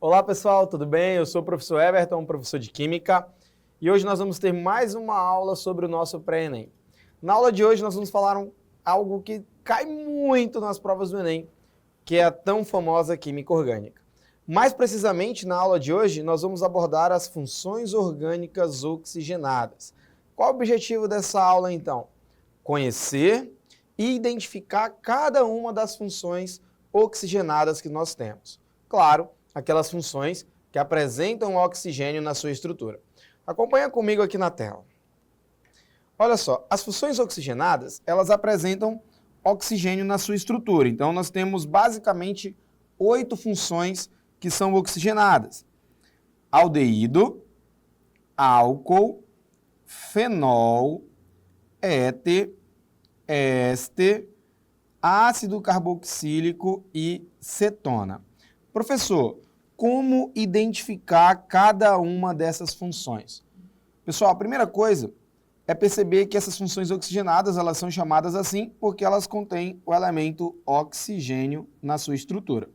Olá pessoal, tudo bem? Eu sou o professor Everton, professor de Química, e hoje nós vamos ter mais uma aula sobre o nosso pré-ENEM. Na aula de hoje nós vamos falar algo que cai muito nas provas do ENEM, que é a tão famosa química orgânica. Mais precisamente, na aula de hoje, nós vamos abordar as funções orgânicas oxigenadas. Qual o objetivo dessa aula, então? Conhecer e identificar cada uma das funções oxigenadas que nós temos. Claro, aquelas funções que apresentam o oxigênio na sua estrutura. Acompanha comigo aqui na tela. Olha só, as funções oxigenadas, elas apresentam oxigênio na sua estrutura. Então, nós temos basicamente 8 funções que são oxigenadas: aldeído, álcool, fenol, éter, éster, ácido carboxílico e cetona. Professor, como identificar cada uma dessas funções? Pessoal, a primeira coisa é perceber que essas funções oxigenadas, elas são chamadas assim porque elas contêm o elemento oxigênio na sua estrutura.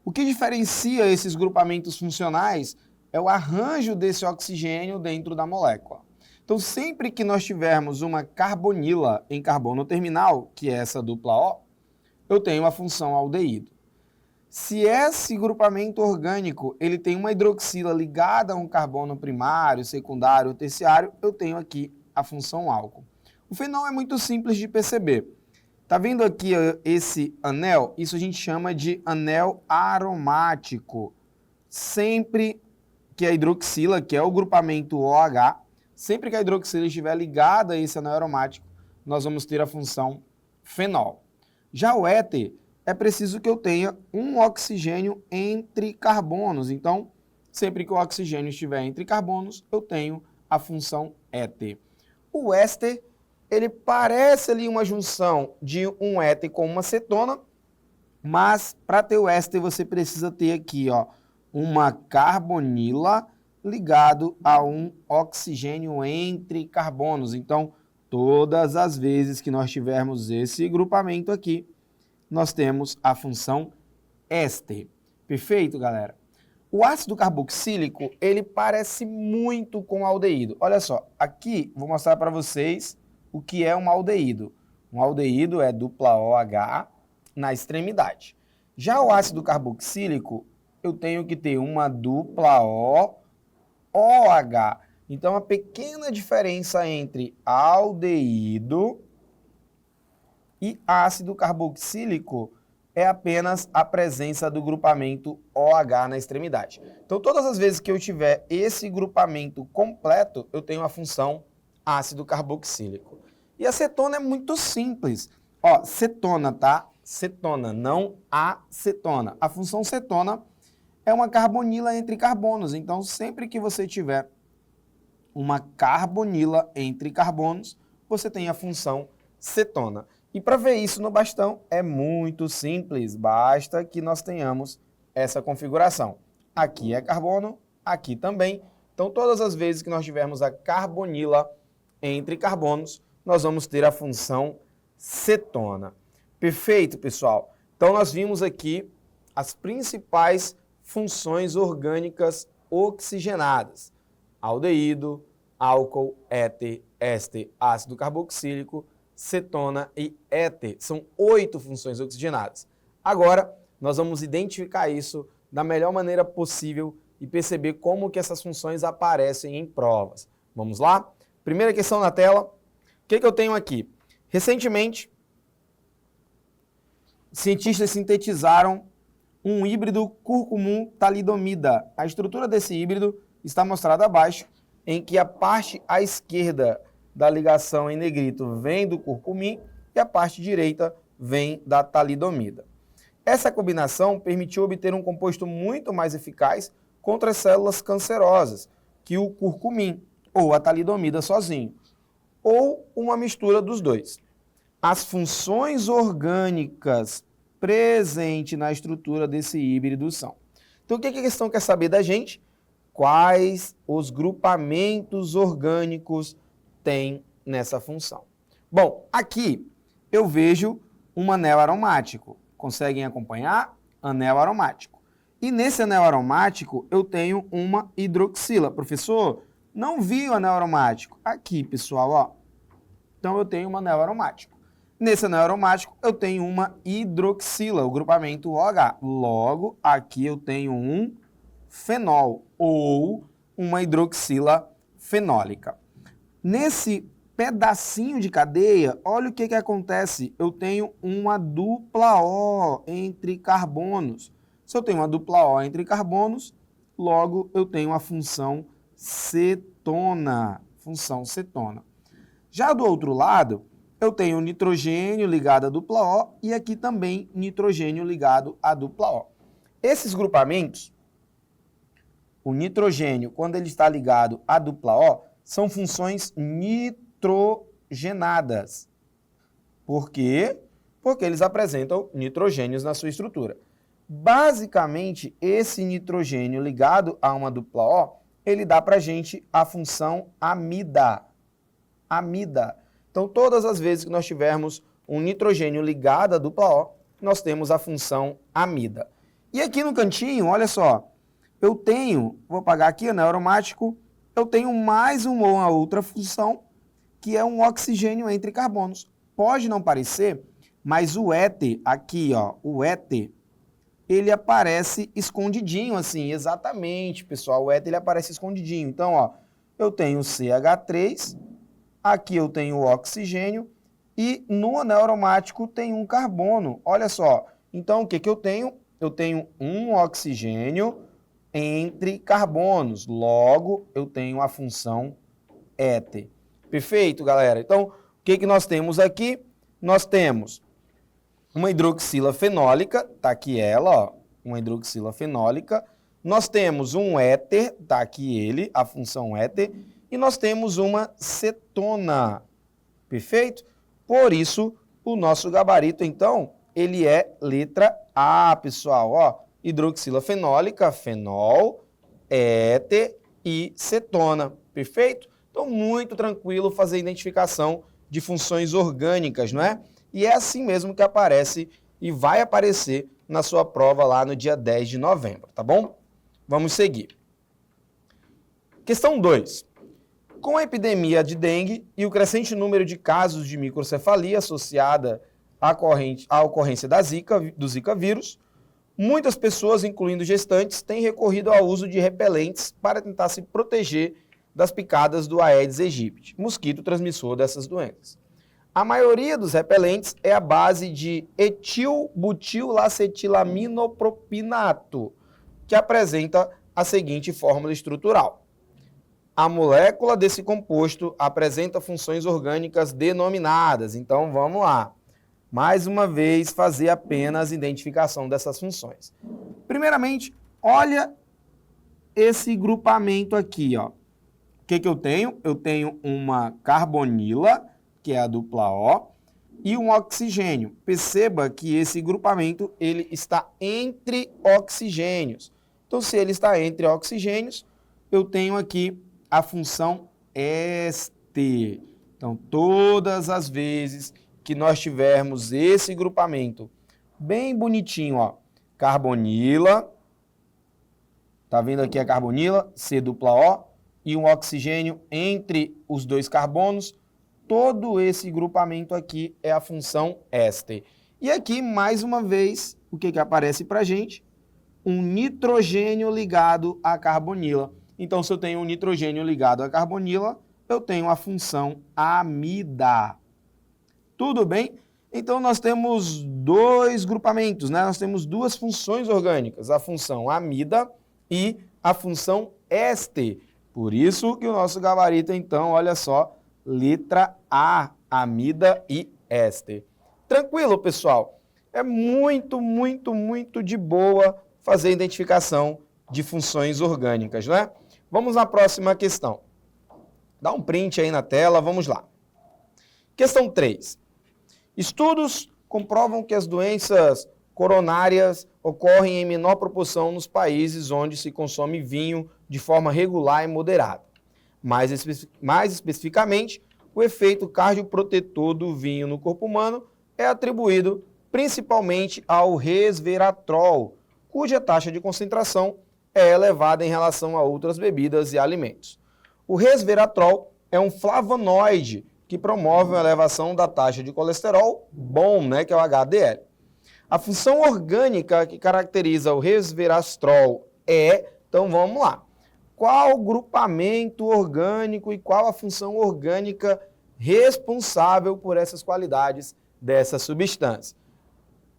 O que diferencia esses grupamentos funcionais é o arranjo desse oxigênio dentro da molécula. Então, sempre que nós tivermos uma carbonila em carbono terminal, que é essa dupla O, eu tenho a função aldeído. Se esse grupamento orgânico ele tem uma hidroxila ligada a um carbono primário, secundário ou terciário, eu tenho aqui a função álcool. O fenol é muito simples de perceber. Tá vendo aqui esse anel? Isso a gente chama de anel aromático. Sempre que a hidroxila, que é o grupamento OH, sempre que a hidroxila estiver ligada a esse anel aromático, nós vamos ter a função fenol. Já o éter, é preciso que eu tenha um oxigênio entre carbonos. Então, sempre que o oxigênio estiver entre carbonos, eu tenho a função éter. O éster, ele parece ali uma junção de um éter com uma cetona, mas para ter o éster você precisa ter aqui, ó, uma carbonila ligado a um oxigênio entre carbonos. Então, todas as vezes que nós tivermos esse grupamento aqui, nós temos a função éster. Perfeito, galera? O ácido carboxílico, ele parece muito com o aldeído. Olha só, aqui vou mostrar para vocês o que é um aldeído. Um aldeído é dupla OH na extremidade. Já o ácido carboxílico, eu tenho que ter uma dupla OH. Então, a pequena diferença entre aldeído e ácido carboxílico é apenas a presença do grupamento OH na extremidade. Então, todas as vezes que eu tiver esse grupamento completo, eu tenho a função ácido carboxílico. E a cetona é muito simples. Ó, cetona, tá? Cetona, não acetona. A função cetona é uma carbonila entre carbonos. Então, sempre que você tiver uma carbonila entre carbonos, você tem a função cetona. E para ver isso no bastão é muito simples, basta que nós tenhamos essa configuração. Aqui é carbono, aqui também. Então, todas as vezes que nós tivermos a carbonila entre carbonos, nós vamos ter a função cetona. Perfeito, pessoal? Então, nós vimos aqui as principais funções orgânicas oxigenadas: aldeído, álcool, éter, éster, ácido carboxílico, cetona e éter. São 8 funções oxigenadas. Agora, nós vamos identificar isso da melhor maneira possível e perceber como que essas funções aparecem em provas. Vamos lá? Primeira questão na tela. O que eu tenho aqui? Recentemente, cientistas sintetizaram um híbrido curcumum-talidomida. A estrutura desse híbrido está mostrada abaixo, em que a parte à esquerda da ligação em negrito vem do curcumim e a parte direita vem da talidomida. Essa combinação permitiu obter um composto muito mais eficaz contra as células cancerosas que o curcumim ou a talidomida sozinho, ou uma mistura dos dois. As funções orgânicas presentes na estrutura desse híbrido são. Então, o que a questão quer saber da gente? Quais os grupamentos orgânicos tem nessa função? Bom, aqui eu vejo um anel aromático. Conseguem acompanhar? Anel aromático. E nesse anel aromático eu tenho uma hidroxila. Professor, não vi o anel aromático. Aqui, pessoal, ó. Então eu tenho um anel aromático. Nesse anel aromático eu tenho uma hidroxila, o grupamento OH. Logo, aqui eu tenho um fenol ou uma hidroxila fenólica. Nesse pedacinho de cadeia, olha o que acontece. Eu tenho uma dupla O entre carbonos. Se eu tenho uma dupla O entre carbonos, logo eu tenho a função cetona. Função cetona. Já do outro lado, eu tenho nitrogênio ligado à dupla O e aqui também nitrogênio ligado à dupla O. Esses grupamentos, o nitrogênio, quando ele está ligado à dupla O, são funções nitrogenadas. Por quê? Porque eles apresentam nitrogênios na sua estrutura. Basicamente, esse nitrogênio ligado a uma dupla O, ele dá para a gente a função amida. Amida. Então, todas as vezes que nós tivermos um nitrogênio ligado à dupla O, nós temos a função amida. E aqui no cantinho, olha só, eu tenho, vou apagar aqui, anel aromático, eu tenho mais uma outra função, que é um oxigênio entre carbonos. Pode não parecer, mas o éter, aqui, ó, o éter, ele aparece escondidinho, assim, exatamente, pessoal, o éter ele aparece escondidinho. Então, ó, eu tenho CH3, aqui eu tenho o oxigênio e no anel aromático tem um carbono. Olha só, então o que eu tenho? Eu tenho um oxigênio entre carbonos, logo eu tenho a função éter. Perfeito, galera? Então, o que nós temos aqui? Nós temos uma hidroxila fenólica, tá aqui ela, ó, uma hidroxila fenólica. Nós temos um éter, tá aqui ele, a função éter. E nós temos uma cetona, perfeito? Por isso, o nosso gabarito, então, ele é letra A, pessoal. Ó, hidroxila fenólica, fenol, éter e cetona, perfeito? Então, muito tranquilo fazer a identificação de funções orgânicas, não é? E é assim mesmo que aparece e vai aparecer na sua prova lá no dia 10 de novembro, tá bom? Vamos seguir. Questão 2. Com a epidemia de dengue e o crescente número de casos de microcefalia associada à ocorrência do Zika vírus, muitas pessoas, incluindo gestantes, têm recorrido ao uso de repelentes para tentar se proteger das picadas do Aedes aegypti, mosquito transmissor dessas doenças. A maioria dos repelentes é a base de etilbutilacetilaminopropinato, que apresenta a seguinte fórmula estrutural. A molécula desse composto apresenta funções orgânicas denominadas. Então, vamos lá. Mais uma vez, fazer apenas a identificação dessas funções. Primeiramente, olha esse grupamento aqui, ó. O que eu tenho? Eu tenho uma carbonila, que é a dupla O, e um oxigênio. Perceba que esse grupamento ele está entre oxigênios. Então, se ele está entre oxigênios, eu tenho aqui a função éster. Então, todas as vezes que nós tivermos esse grupamento bem bonitinho, ó, carbonila, tá vendo aqui a carbonila, C dupla O, e um oxigênio entre os dois carbonos, todo esse grupamento aqui é a função éster. E aqui, mais uma vez, o que aparece para a gente? Um nitrogênio ligado à carbonila. Então, se eu tenho um nitrogênio ligado à carbonila, eu tenho a função amida. Tudo bem? Então, nós temos dois grupamentos, né? Nós temos duas funções orgânicas, a função amida e a função éster. Por isso que o nosso gabarito, então, olha só, letra A, amida e éster. Tranquilo, pessoal? É muito, muito, muito de boa fazer a identificação de funções orgânicas, não é? Vamos à próxima questão. Dá um print aí na tela, vamos lá. Questão 3. Estudos comprovam que as doenças coronárias ocorrem em menor proporção nos países onde se consome vinho de forma regular e moderada. Mais especificamente, o efeito cardioprotetor do vinho no corpo humano é atribuído principalmente ao resveratrol, cuja taxa de concentração é elevada em relação a outras bebidas e alimentos. O resveratrol é um flavonoide que promove a elevação da taxa de colesterol bom, né, que é o HDL. A função orgânica que caracteriza o resveratrol então vamos lá. Qual o grupamento orgânico e qual a função orgânica responsável por essas qualidades dessa substância?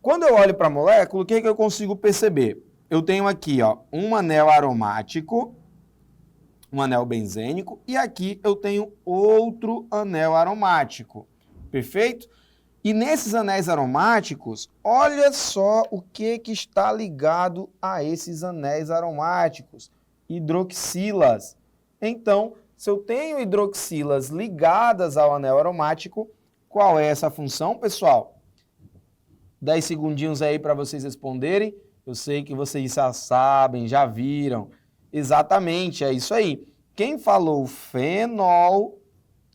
Quando eu olho para a molécula, o que eu consigo perceber? Eu tenho aqui um anel aromático, um anel benzênico, e aqui eu tenho outro anel aromático, perfeito? E nesses anéis aromáticos, olha só o que está ligado a esses anéis aromáticos, hidroxilas. Então, se eu tenho hidroxilas ligadas ao anel aromático, qual é essa função, pessoal? 10 segundinhos aí para vocês responderem. Eu sei que vocês já sabem, já viram. Exatamente, é isso aí. Quem falou fenol,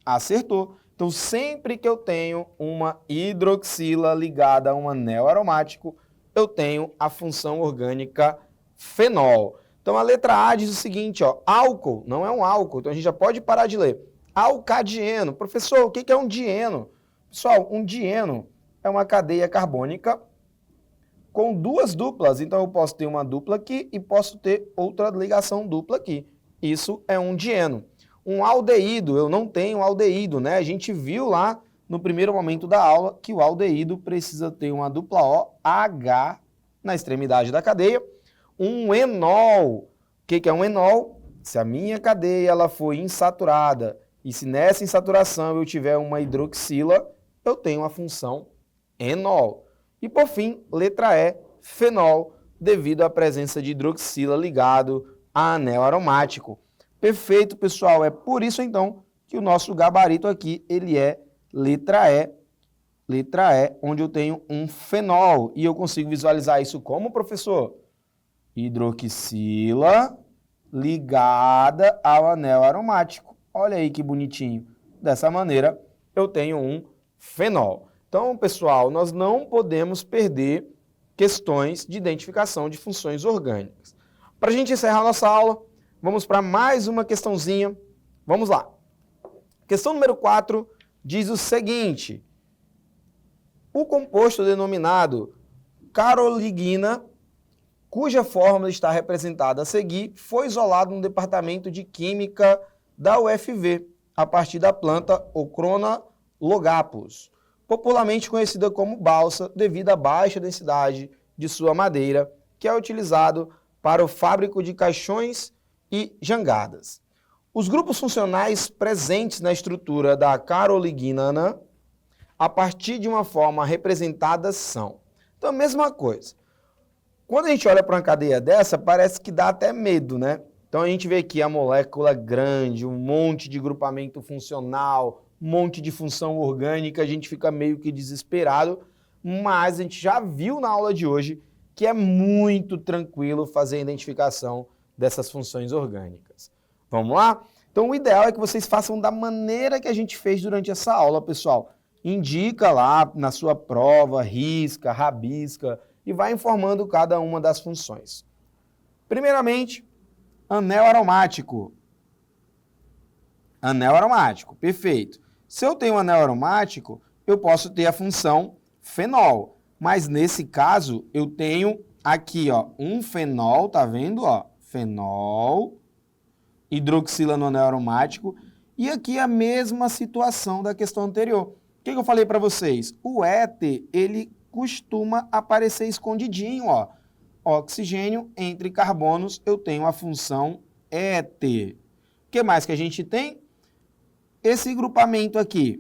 acertou. Então, sempre que eu tenho uma hidroxila ligada a um anel aromático, eu tenho a função orgânica fenol. Então, a letra A diz o seguinte, álcool, não é um álcool, então a gente já pode parar de ler. Alcadieno. Professor, o que é um dieno? Pessoal, um dieno é uma cadeia carbônica com duas duplas. Então, eu posso ter uma dupla aqui e posso ter outra ligação dupla aqui. Isso é um dieno. Um aldeído, eu não tenho aldeído, né? A gente viu lá no primeiro momento da aula que o aldeído precisa ter uma dupla OH na extremidade da cadeia. Um enol. O que é um enol? Se a minha cadeia ela for insaturada e se nessa insaturação eu tiver uma hidroxila, eu tenho a função enol. E por fim, letra E, fenol, devido à presença de hidroxila ligado a anel aromático. Perfeito, pessoal. É por isso, então, que o nosso gabarito aqui, ele é letra E, onde eu tenho um fenol. E eu consigo visualizar isso como, professor? Hidroxila ligada ao anel aromático. Olha aí que bonitinho. Dessa maneira, eu tenho um fenol. Então, pessoal, nós não podemos perder questões de identificação de funções orgânicas. Para a gente encerrar a nossa aula, vamos para mais uma questãozinha. Vamos lá. Questão número 4 diz o seguinte. O composto denominado caroligina, cuja fórmula está representada a seguir, foi isolado no departamento de Química da UFV, a partir da planta Ochrona logapus, popularmente conhecida como balsa, devido à baixa densidade de sua madeira, que é utilizado para o fábrico de caixões e jangadas. Os grupos funcionais presentes na estrutura da carolinana, a partir de uma forma representada, são. Então, a mesma coisa. Quando a gente olha para uma cadeia dessa, parece que dá até medo, né? Então, a gente vê aqui a molécula grande, um monte de grupamento funcional, um monte de função orgânica, a gente fica meio que desesperado, mas a gente já viu na aula de hoje que é muito tranquilo fazer a identificação dessas funções orgânicas. Vamos lá? Então, o ideal é que vocês façam da maneira que a gente fez durante essa aula, pessoal. Indica lá na sua prova, risca, rabisca e vai informando cada uma das funções. Primeiramente, anel aromático. Anel aromático, perfeito. Se eu tenho um anel aromático, eu posso ter a função fenol. Mas nesse caso, eu tenho aqui, um fenol, tá vendo? Fenol, hidroxila no anel aromático. E aqui a mesma situação da questão anterior. O que eu falei para vocês? O éter, ele costuma aparecer escondidinho, Oxigênio entre carbonos, eu tenho a função éter. O que mais que a gente tem? Esse grupamento aqui,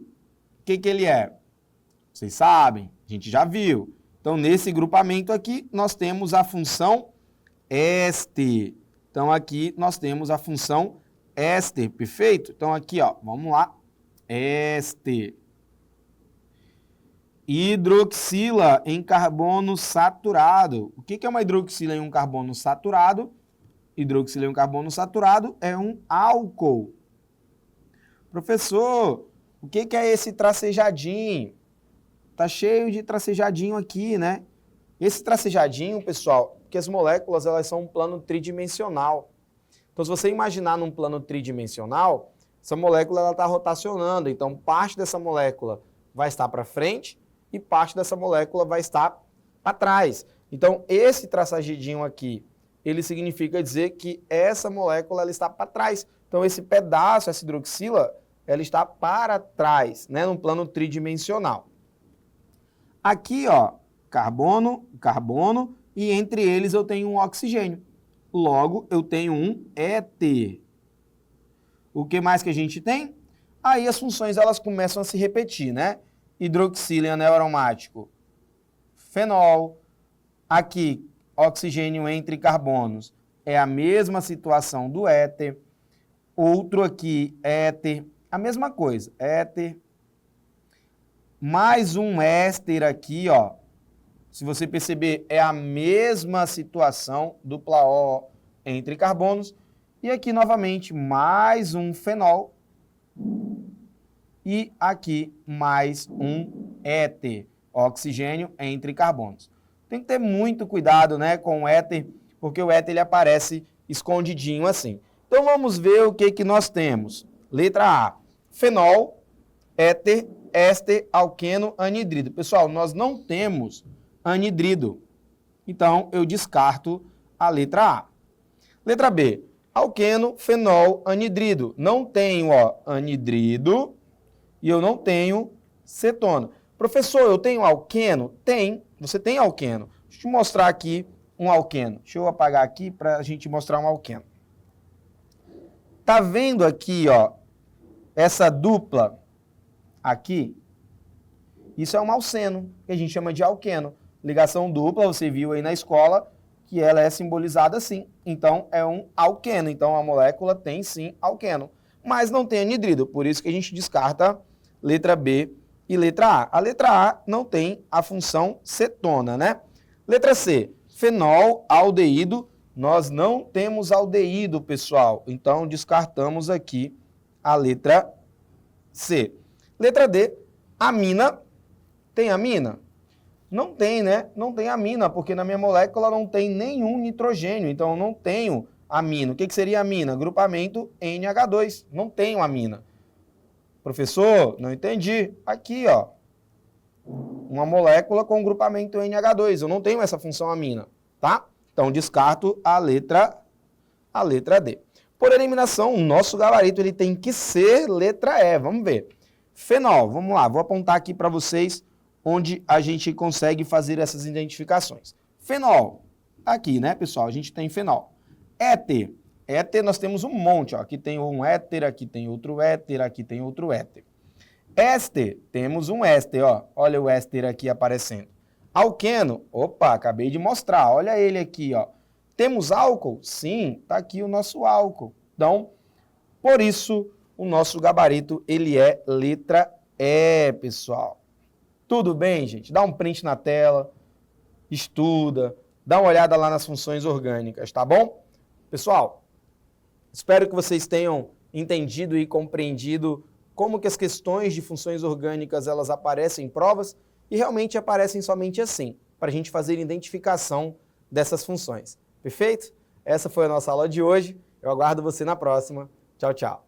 o que ele é? Vocês sabem, a gente já viu. Então, nesse grupamento aqui, nós temos a função éster. Então, aqui nós temos a função éster, perfeito? Então, aqui, vamos lá, éster. Hidroxila em carbono saturado. O que é uma hidroxila em um carbono saturado? Hidroxila em um carbono saturado é um álcool. Professor, o que é esse tracejadinho? Tá cheio de tracejadinho aqui, né? Esse tracejadinho, pessoal, que as moléculas elas são um plano tridimensional. Então, se você imaginar num plano tridimensional, essa molécula está rotacionando. Então, parte dessa molécula vai estar para frente e parte dessa molécula vai estar para trás. Então, esse traçadinho aqui, ele significa dizer que essa molécula ela está para trás. Então, esse pedaço, essa hidroxila, ela está para trás, né, num plano tridimensional. Aqui, ó, carbono, carbono, e entre eles eu tenho um oxigênio. Logo, eu tenho um éter. O que mais que a gente tem? Aí as funções elas começam a se repetir, né? Hidroxila em anel aromático, fenol. Aqui, oxigênio entre carbonos. É a mesma situação do éter. Outro aqui, éter. A mesma coisa, éter. Mais um éster aqui, ó. Se você perceber, é a mesma situação, dupla O entre carbonos. E aqui, novamente, mais um fenol. E aqui, mais um éter, oxigênio entre carbonos. Tem que ter muito cuidado, né, com o éter, porque o éter ele aparece escondidinho assim. Então, vamos ver o que nós temos. Letra A, fenol, éter, éster, alqueno, anidrido. Pessoal, nós não temos anidrido. Então, eu descarto a letra A. Letra B, alqueno, fenol, anidrido. Não tenho, ó, anidrido e eu não tenho cetona. Professor, eu tenho alqueno? Tem, você tem alqueno. Deixa eu te mostrar aqui um alqueno. Deixa eu apagar aqui para a gente mostrar um alqueno. Tá vendo aqui, ó, essa dupla aqui? Isso é um alceno, que a gente chama de alqueno. Ligação dupla, você viu aí na escola que ela é simbolizada assim. Então, é um alqueno. Então, a molécula tem, sim, alqueno. Mas não tem anidrido, por isso que a gente descarta letra B e letra A. A letra A não tem a função cetona, né? Letra C, fenol, aldeído. Nós não temos aldeído, pessoal. Então, descartamos aqui a letra C. Letra D, amina. Tem amina? Não tem, né? Não tem amina, porque na minha molécula não tem nenhum nitrogênio. Então, eu não tenho amina. O que seria amina? Grupamento NH2. Não tenho amina. Professor, não entendi. Aqui, ó. Uma molécula com grupamento NH2. Eu não tenho essa função amina, tá? Então, descarto a letra D. Por eliminação, o nosso gabarito ele tem que ser letra E. Vamos ver. Fenol, vamos lá. Vou apontar aqui para vocês onde a gente consegue fazer essas identificações. Fenol, aqui, né, pessoal? A gente tem fenol. Éter. Éter nós temos um monte, ó. Aqui tem um éter, aqui tem outro éter, aqui tem outro éter. Éster, temos um éster, ó. Olha o éster aqui aparecendo. Alqueno, opa, acabei de mostrar, olha ele aqui, ó. Temos álcool? Sim, tá aqui o nosso álcool. Então, por isso, o nosso gabarito, ele é letra E, pessoal. Tudo bem, gente? Dá um print na tela, estuda, dá uma olhada lá nas funções orgânicas, tá bom? Pessoal, espero que vocês tenham entendido e compreendido como que as questões de funções orgânicas elas aparecem em provas e realmente aparecem somente assim, para a gente fazer identificação dessas funções. Perfeito? Essa foi a nossa aula de hoje. Eu aguardo você na próxima. Tchau, tchau.